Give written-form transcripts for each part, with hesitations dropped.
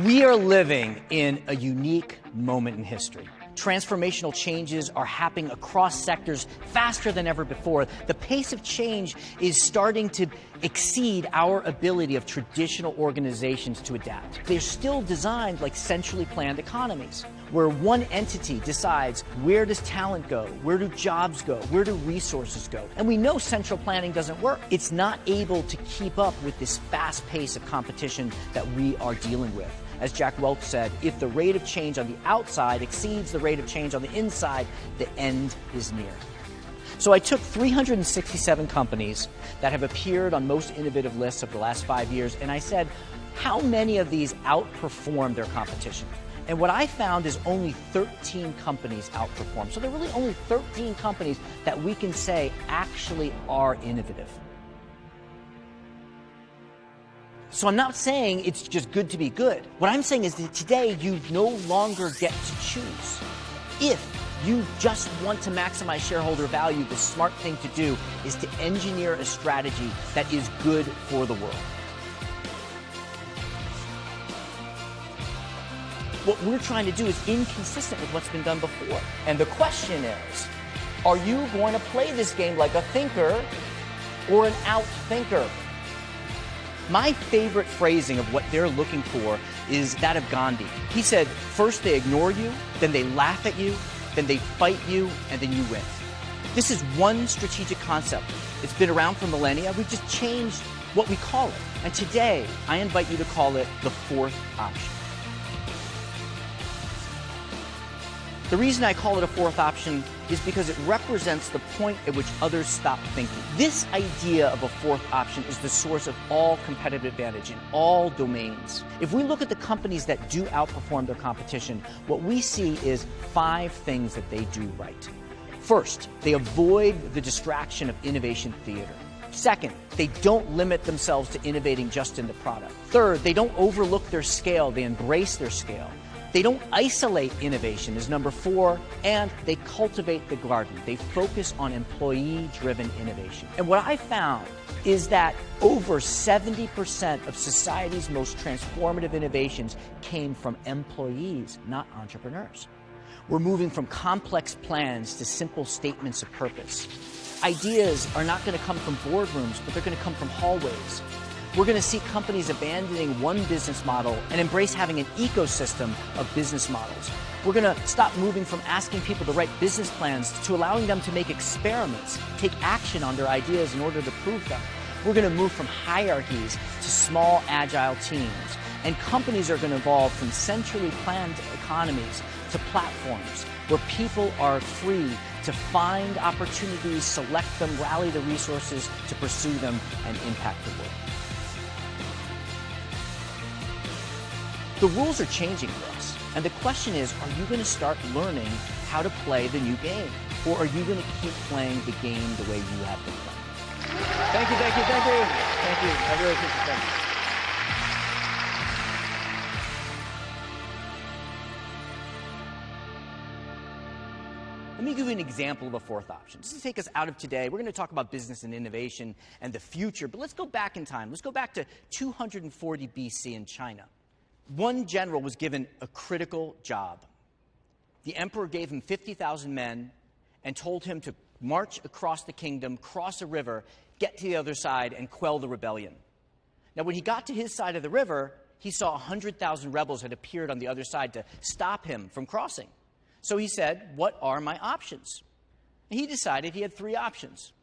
We are living in a unique moment in history. Transformational changes are happening across sectors faster than ever before. The pace of change is starting to exceed our ability of traditional organizations to adapt. They're still designed like centrally planned economies, where one entity decides where does talent go, where do jobs go, where do resources go. And we know central planning doesn't work. It's not able to keep up with this fast pace of competition that we are dealing with. As Jack Welch said, if the rate of change on the outside exceeds the rate of change on the inside, the end is near. So I took 367 companies that have appeared on most innovative lists of the last 5 years, and I said, how many of these outperform their competition? And what I found is only 13 companies outperform. So there are really only 13 companies that we can say actually are innovative. So I'm not saying it's just good to be good. What I'm saying is that today you no longer get to choose. If you just want to maximize shareholder value, the smart thing to do is to engineer a strategy that is good for the world. What we're trying to do is inconsistent with what's been done before. And the question is, are you going to play this game like a thinker or an out-thinker? My favorite phrasing of what they're looking for is that of Gandhi. He said, first they ignore you, then they laugh at you, then they fight you, and then you win. This is one strategic concept. It's been around for millennia. We've just changed what we call it. And today, I invite you to call it the fourth option. The reason I call it a fourth option is because it represents the point at which others stop thinking. This idea of a fourth option is the source of all competitive advantage in all domains. If we look at the companies that do outperform their competition, what we see is 5 things that they do right. First, they avoid the distraction of innovation theater. Second, they don't limit themselves to innovating just in the product. Third, they don't overlook their scale, they embrace their scale. They don't isolate innovation is number 4, and they cultivate the garden. They focus on employee-driven innovation. And what I found is that over 70% of society's most transformative innovations came from employees, not entrepreneurs. We're moving from complex plans to simple statements of purpose. Ideas are not going to come from boardrooms, but they're going to come from hallways. We're going to see companies abandoning one business model and embrace having an ecosystem of business models. We're going to stop moving from asking people to write business plans to allowing them to make experiments, take action on their ideas in order to prove them. We're going to move from hierarchies to small, agile teams. And companies are going to evolve from centrally planned economies to platforms where people are free to find opportunities, select them, rally the resources to pursue them, and impact the world. The rules are changing for us, and the question is, are you going to start learning how to play the new game, or are you going to keep playing the game the way you have been playing? Thank you, thank you, thank you. Thank you. I really appreciate it. Let me give you an example of a fourth option. Just to take us out of today, we're going to talk about business and innovation and the future, but let's go back in time. Let's go back to 240 BC in China. One general was given a critical job. The emperor gave him 50,000 men and told him to march across the kingdom, cross a river, get to the other side, and quell the rebellion. Now, when he got to his side of the river, he saw 100,000 rebels had appeared on the other side to stop him from crossing. So he said, what are my options? And he decided he had 3 options.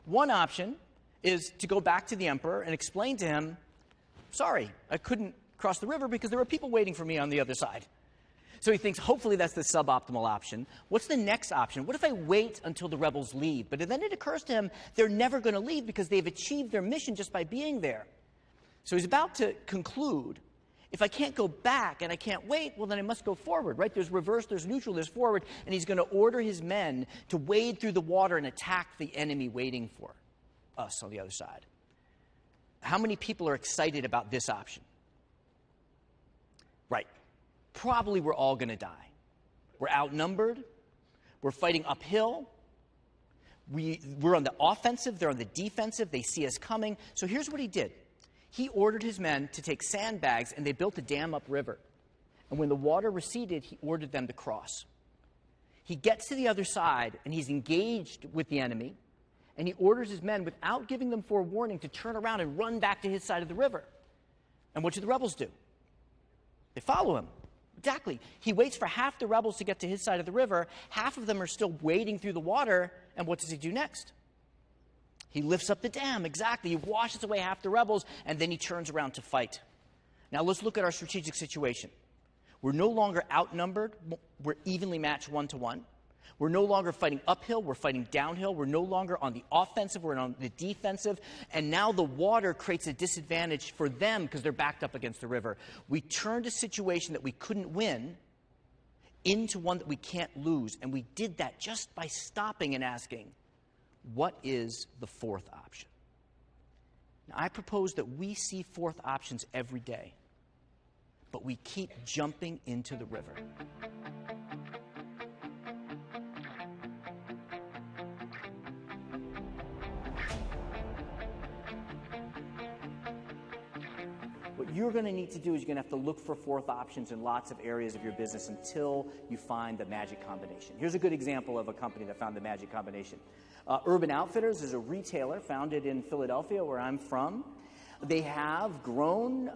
One option is to go back to the emperor and explain to him, sorry, I couldn't cross the river because there were people waiting for me on the other side. So he thinks, hopefully that's the suboptimal option. What's the next option? What if I wait until the rebels leave? But then it occurs to him, they're never going to leave because they've achieved their mission just by being there. So he's about to conclude, if I can't go back and I can't wait, well, then I must go forward, right? There's reverse, there's neutral, there's forward, and he's going to order his men to wade through the water and attack the enemy waiting for us on the other side. How many people are excited about this option? Right. Probably we're all going to die. We're outnumbered. We're fighting uphill. We're on the offensive. They're on the defensive. They see us coming. So here's what he did. He ordered his men to take sandbags, and they built a dam upriver. And when the water receded, he ordered them to cross. He gets to the other side, and he's engaged with the enemy, and he orders his men, without giving them forewarning, to turn around and run back to his side of the river. And what do the rebels do? They follow him. Exactly. He waits for half the rebels to get to his side of the river. Half of them are still wading through the water, and what does he do next? He lifts up the dam. Exactly. He washes away half the rebels, and then he turns around to fight. Now let's look at our strategic situation. We're no longer outnumbered. We're evenly matched 1-to-1. We're no longer fighting uphill. We're fighting downhill. We're no longer on the offensive. We're on the defensive. And now the water creates a disadvantage for them because they're backed up against the river. We turned a situation that we couldn't win into one that we can't lose. And we did that just by stopping and asking, what is the fourth option? Now, I propose that we see fourth options every day, but we keep jumping into the river. What you're going to need to do is you're going to have to look for fourth options in lots of areas of your business until you find the magic combination. Here's a good example of a company that found the magic combination. Urban Outfitters is a retailer founded in Philadelphia, where I'm from. They have grown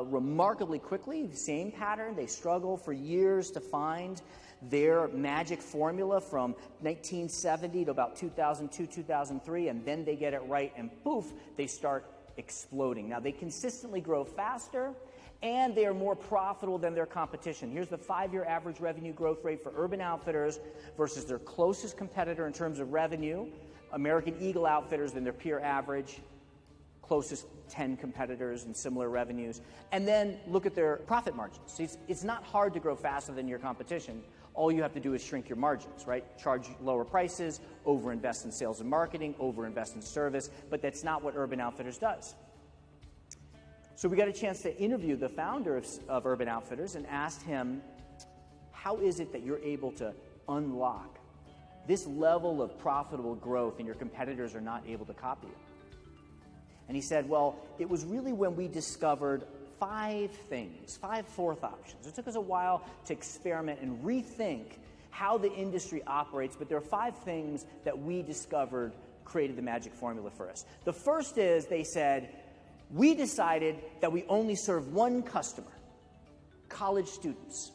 remarkably quickly, the same pattern. They struggle for years to find their magic formula from 1970 to about 2002, 2003, and then they get it right, and poof, they start exploding. Now, they consistently grow faster, and they are more profitable than their competition. Here's the 5-year average revenue growth rate for Urban Outfitters versus their closest competitor in terms of revenue, American Eagle Outfitters, than their peer average, closest 10 competitors and similar revenues. And then look at their profit margins. It's not hard to grow faster than your competition. All you have to do is shrink your margins, right? Charge lower prices, overinvest in sales and marketing, overinvest in service, but that's not what Urban Outfitters does. So we got a chance to interview the founder of Urban Outfitters and asked him, how is it that you're able to unlock this level of profitable growth and your competitors are not able to copy it? And he said, well, it was really when we discovered 5 fourth options. It took us a while to experiment and rethink how the industry operates, but there are 5 things that we discovered created the magic formula for us. The first is, they said, we decided that we only serve one customer, college students.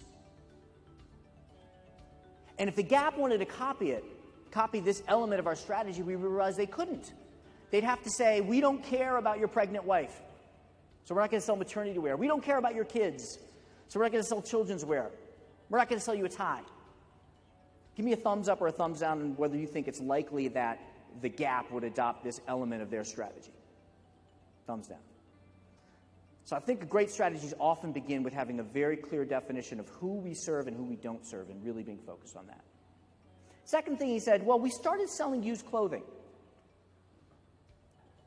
And if the Gap wanted to copy this element of our strategy, we realized they couldn't. They'd have to say, we don't care about your pregnant wife, so we're not going to sell maternity wear. We don't care about your kids, so we're not going to sell children's wear. We're not going to sell you a tie. Give me a thumbs up or a thumbs down on whether you think it's likely that the Gap would adopt this element of their strategy. Thumbs down. So I think great strategies often begin with having a very clear definition of who we serve and who we don't serve, and really being focused on that. Second thing he said, well, we started selling used clothing.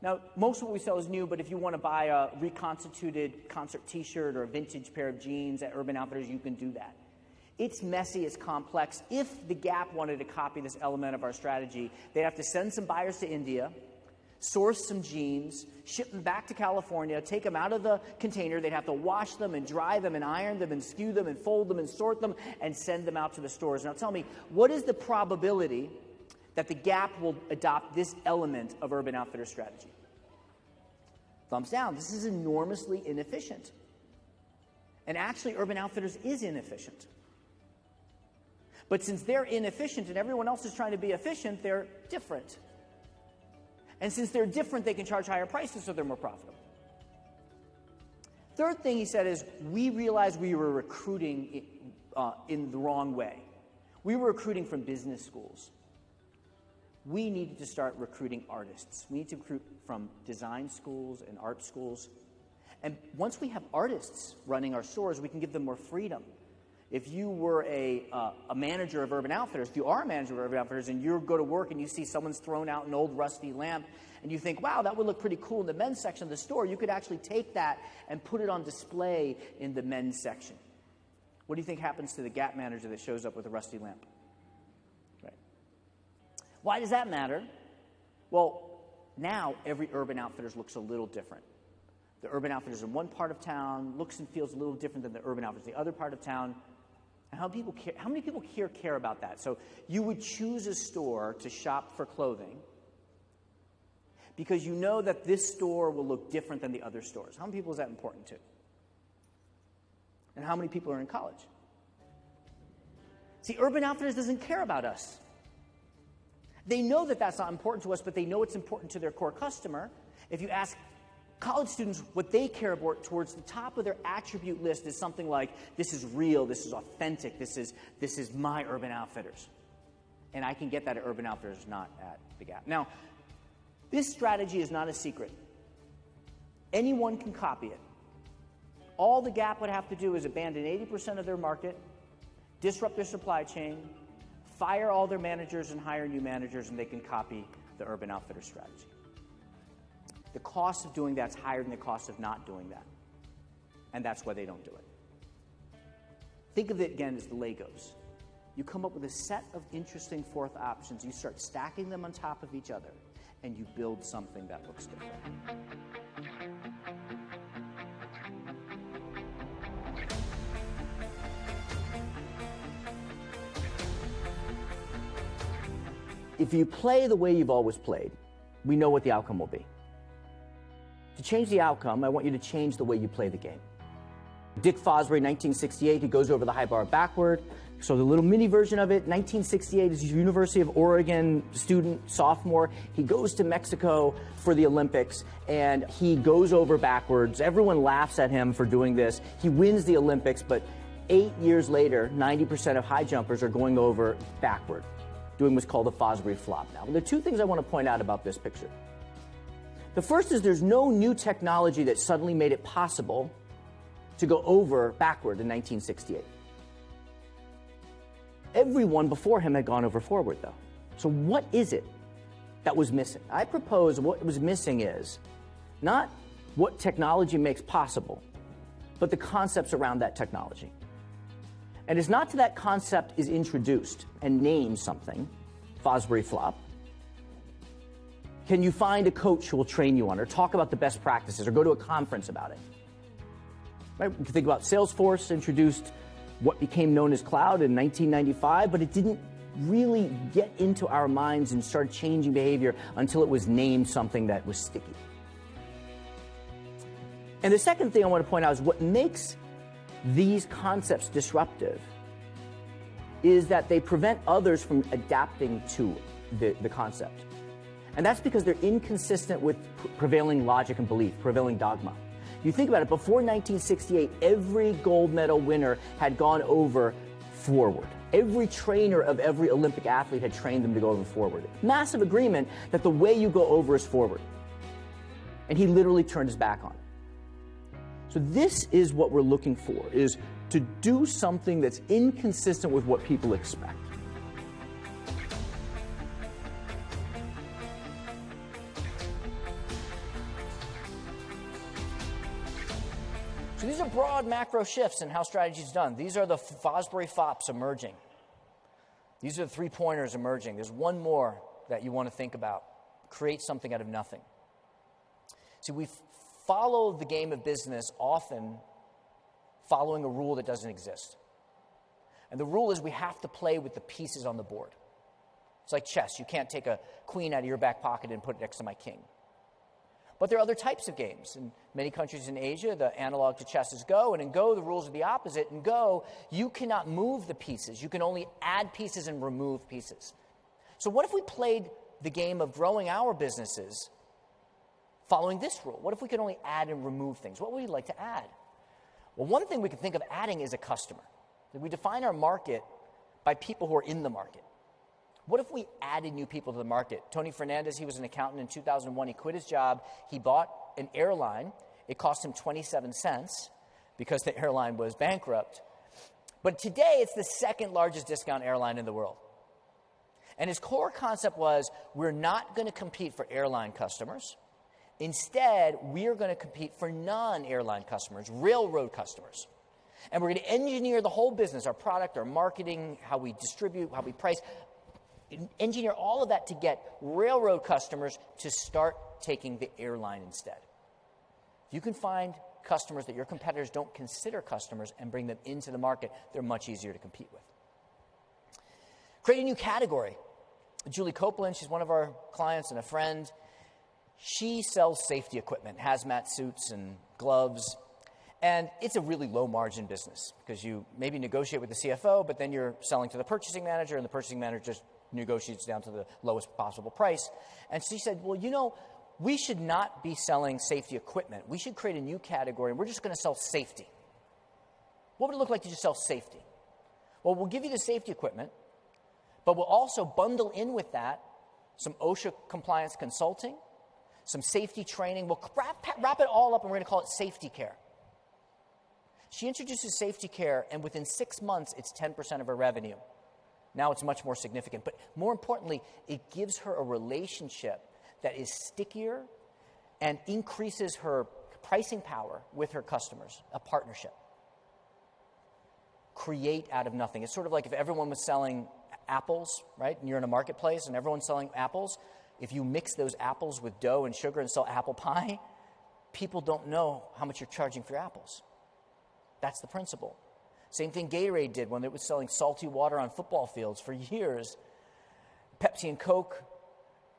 Now, most of what we sell is new, but if you want to buy a reconstituted concert t-shirt or a vintage pair of jeans at Urban Outfitters, you can do that. It's messy, it's complex. If the Gap wanted to copy this element of our strategy, they'd have to send some buyers to India, source some jeans, ship them back to California, take them out of the container. They'd have to wash them and dry them and iron them and skew them and fold them and sort them and send them out to the stores. Now tell me, what is the probability that the Gap will adopt this element of Urban Outfitters strategy? Thumbs down. This is enormously inefficient. And actually, Urban Outfitters is inefficient. But since they're inefficient and everyone else is trying to be efficient, they're different. And since they're different, they can charge higher prices, so they're more profitable. Third thing he said is, we realized we were recruiting in the wrong way. We were recruiting from business schools. We needed to start recruiting artists. We need to recruit from design schools and art schools. And once we have artists running our stores, we can give them more freedom. If you were a manager of Urban Outfitters, if you are a manager of Urban Outfitters and you go to work and you see someone's thrown out an old rusty lamp and you think, wow, that would look pretty cool in the men's section of the store, you could actually take that and put it on display in the men's section. What do you think happens to the Gap manager that shows up with a rusty lamp? Right. Why does that matter? Well, now every Urban Outfitters looks a little different. The Urban Outfitters in one part of town looks and feels a little different than the Urban Outfitters in the other part of town. And how many people here care about that? So you would choose a store to shop for clothing because you know that this store will look different than the other stores. How many people is that important to? And how many people are in college? See, Urban Outfitters doesn't care about us. They know that that's not important to us, but they know it's important to their core customer. If you ask college students what they care about, towards the top of their attribute list is something like, this is real, this is authentic, this is my Urban Outfitters. And I can get that at Urban Outfitters, not at the Gap. Now, this strategy is not a secret. Anyone can copy it. All the Gap would have to do is abandon 80% of their market, disrupt their supply chain, fire all their managers and hire new managers, and they can copy the Urban Outfitters strategy. The cost of doing that's higher than the cost of not doing that. And that's why they don't do it. Think of it again as the Legos. You come up with a set of interesting fourth options, you start stacking them on top of each other, and you build something that looks different. If you play the way you've always played, we know what the outcome will be. To change the outcome, I want you to change the way you play the game. Dick Fosbury, 1968, he goes over the high bar backward. So the little mini version of it, 1968, is a University of Oregon student, sophomore. He goes to Mexico for the Olympics, and he goes over backwards. Everyone laughs at him for doing this. He wins the Olympics, but 8 years later, 90% of high jumpers are going over backward, doing what's called the Fosbury flop. Now, there are two things I want to point out about this picture. The first is there's no new technology that suddenly made it possible to go over backward in 1968. Everyone before him had gone over forward, though. So what is it that was missing? I propose what was missing is not what technology makes possible, but the concepts around that technology. And it's not till that concept is introduced and named something, Fosbury flop, can you find a coach who will train you on, or talk about the best practices, or go to a conference about it. Right? You can think about Salesforce introduced what became known as cloud in 1995, but it didn't really get into our minds and start changing behavior until it was named something that was sticky. And the second thing I want to point out is what makes these concepts disruptive is that they prevent others from adapting to the concept. And that's because they're inconsistent with prevailing logic and belief, prevailing dogma. You think about it, before 1968, every gold medal winner had gone over forward. Every trainer of every Olympic athlete had trained them to go over forward. Massive agreement that the way you go over is forward. And he literally turned his back on it. So this is what we're looking for, is to do something that's inconsistent with what people expect. So these are broad macro shifts in how strategy is done. These are the Fosbury flops emerging. These are the three-pointers emerging. There's one more that you want to think about. Create something out of nothing. See, we follow the game of business often following a rule that doesn't exist. And the rule is we have to play with the pieces on the board. It's like chess. You can't take a queen out of your back pocket and put it next to my king. But there are other types of games. In many countries in Asia, the analog to chess is Go, and in Go, the rules are the opposite. In Go, you cannot move the pieces. You can only add pieces and remove pieces. So what if we played the game of growing our businesses following this rule? What if we could only add and remove things? What would we like to add? Well, one thing we can think of adding is a customer. We define our market by people who are in the market. What if we added new people to the market? Tony Fernandez, he was an accountant in 2001. He quit his job. He bought an airline. It cost him 27 cents because the airline was bankrupt. But today, it's the second largest discount airline in the world. And his core concept was, we're not going to compete for airline customers. Instead, we are going to compete for non-airline customers, railroad customers. And we're going to engineer the whole business, our product, our marketing, how we distribute, how we price, engineer all of that to get railroad customers to start taking the airline instead. If you can find customers that your competitors don't consider customers and bring them into the market, they're much easier to compete with. Create a new category. Julie Copeland, she's one of our clients and a friend. She sells safety equipment, hazmat suits and gloves. And it's a really low-margin business because you maybe negotiate with the CFO, but then you're selling to the purchasing manager, and the purchasing manager just negotiates down to the lowest possible price. And she said, well, you know, we should not be selling safety equipment. We should create a new category, and we're just going to sell safety. What would it look like to just sell safety? Well, we'll give you the safety equipment, but we'll also bundle in with that some OSHA compliance consulting, some safety training. We'll wrap it all up, and we're going to call it safety care. She introduces safety care, and within 6 months, it's 10% of her revenue. Now it's much more significant. But more importantly, it gives her a relationship that is stickier and increases her pricing power with her customers, a partnership. Create out of nothing. It's sort of like if everyone was selling apples, right? And you're in a marketplace and everyone's selling apples. If you mix those apples with dough and sugar and sell apple pie, people don't know how much you're charging for your apples. That's the principle. Same thing Gatorade did when it was selling salty water on football fields for years. Pepsi and Coke,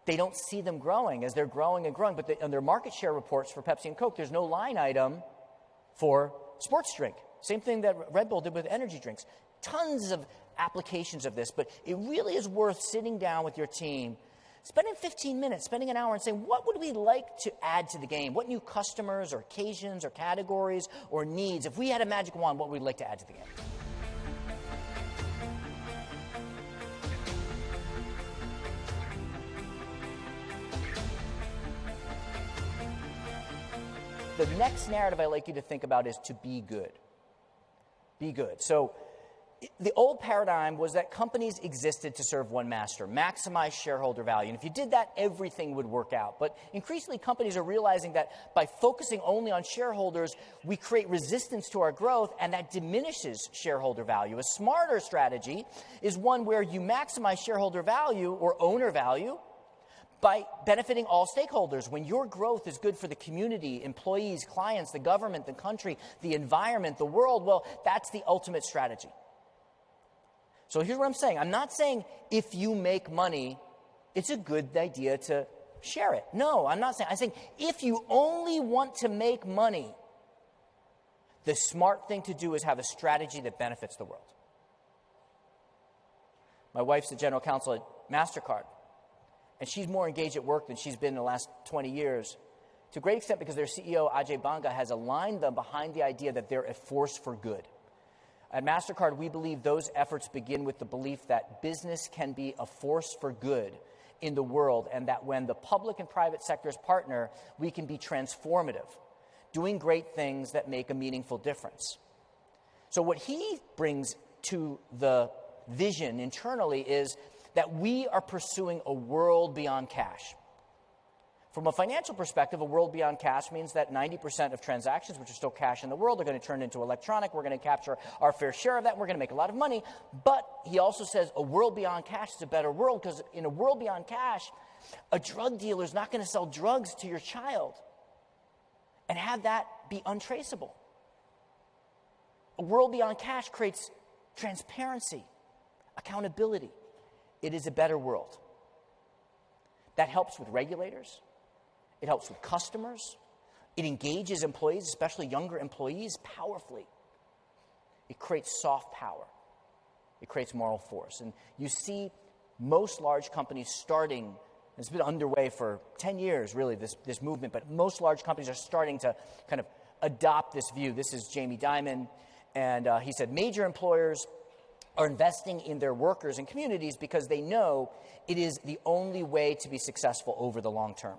they don't see them growing as they're growing and growing. But on their market share reports for Pepsi and Coke, there's no line item for sports drink. Same thing that Red Bull did with energy drinks. Tons of applications of this, but it really is worth sitting down with your team, spending 15 minutes, spending an hour and saying, what would we like to add to the game? What new customers or occasions or categories or needs? If we had a magic wand, what would we like to add to the game? The next narrative I'd like you to think about is to be good. Be good. So the old paradigm was that companies existed to serve one master, maximize shareholder value. And if you did that, everything would work out. But increasingly, companies are realizing that by focusing only on shareholders, we create resistance to our growth, and that diminishes shareholder value. A smarter strategy is one where you maximize shareholder value or owner value by benefiting all stakeholders. When your growth is good for the community, employees, clients, the government, the country, the environment, the world, well, that's the ultimate strategy. So here's what I'm saying. I'm not saying if you make money, it's a good idea to share it. No, I'm not saying. I'm saying if you only want to make money, the smart thing to do is have a strategy that benefits the world. My wife's the general counsel at MasterCard, and she's more engaged at work than she's been in the last 20 years, to a great extent because their CEO, Ajay Banga, has aligned them behind the idea that they're a force for good. At MasterCard, we believe those efforts begin with the belief that business can be a force for good in the world, and that when the public and private sectors partner, we can be transformative, doing great things that make a meaningful difference. So what he brings to the vision internally is that we are pursuing a world beyond cash. From a financial perspective, a world beyond cash means that 90% of transactions, which are still cash in the world, are going to turn into electronic. We're going to capture our fair share of that. We're going to make a lot of money. But he also says a world beyond cash is a better world, because in a world beyond cash, a drug dealer is not going to sell drugs to your child and have that be untraceable. A world beyond cash creates transparency, accountability. It is a better world. That helps with regulators. It helps with customers. It engages employees, especially younger employees, powerfully. It creates soft power. It creates moral force. And you see most large companies starting, it's been underway for 10 years, really, this movement, but most large companies are starting to kind of adopt this view. This is Jamie Dimon, and he said major employers are investing in their workers and communities because they know it is the only way to be successful over the long term.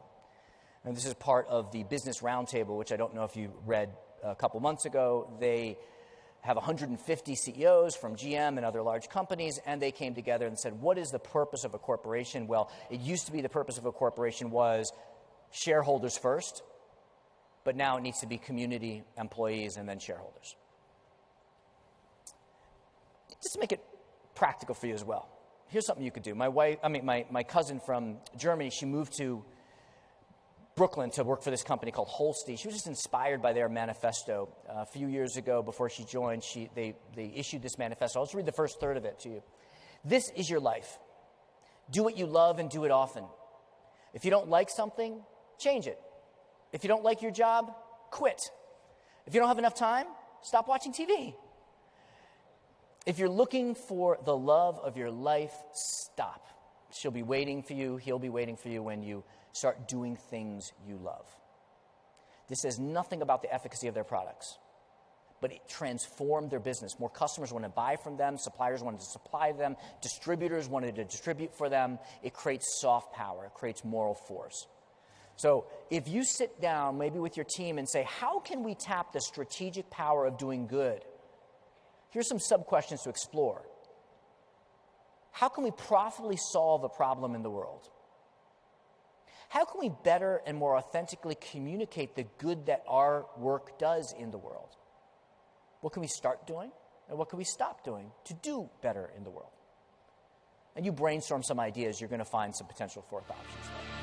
And this is part of the Business Roundtable, which I don't know if you read a couple months ago. They have 150 CEOs from GM and other large companies, and they came together and said, what is the purpose of a corporation? Well, it used to be the purpose of a corporation was shareholders first, but now it needs to be community, employees, and then shareholders. Just to make it practical for you as well, here's something you could do. My cousin from Germany, she moved to Brooklyn to work for this company called Holstein. She was just inspired by their manifesto. A few years ago, before she joined, they issued this manifesto. I'll just read the first third of it to you. This is your life. Do what you love and do it often. If you don't like something, change it. If you don't like your job, quit. If you don't have enough time, stop watching TV. If you're looking for the love of your life, stop. She'll be waiting for you. He'll be waiting for you when you start doing things you love. This says nothing about the efficacy of their products, but it transformed their business. More customers wanted to buy from them. Suppliers wanted to supply them. Distributors wanted to distribute for them. It creates soft power. It creates moral force. So if you sit down maybe with your team and say, how can we tap the strategic power of doing good? Here's some sub-questions to explore. How can we profitably solve a problem in the world? How can we better and more authentically communicate the good that our work does in the world? What can we start doing, and what can we stop doing to do better in the world? And you brainstorm some ideas, you're going to find some potential fourth options there.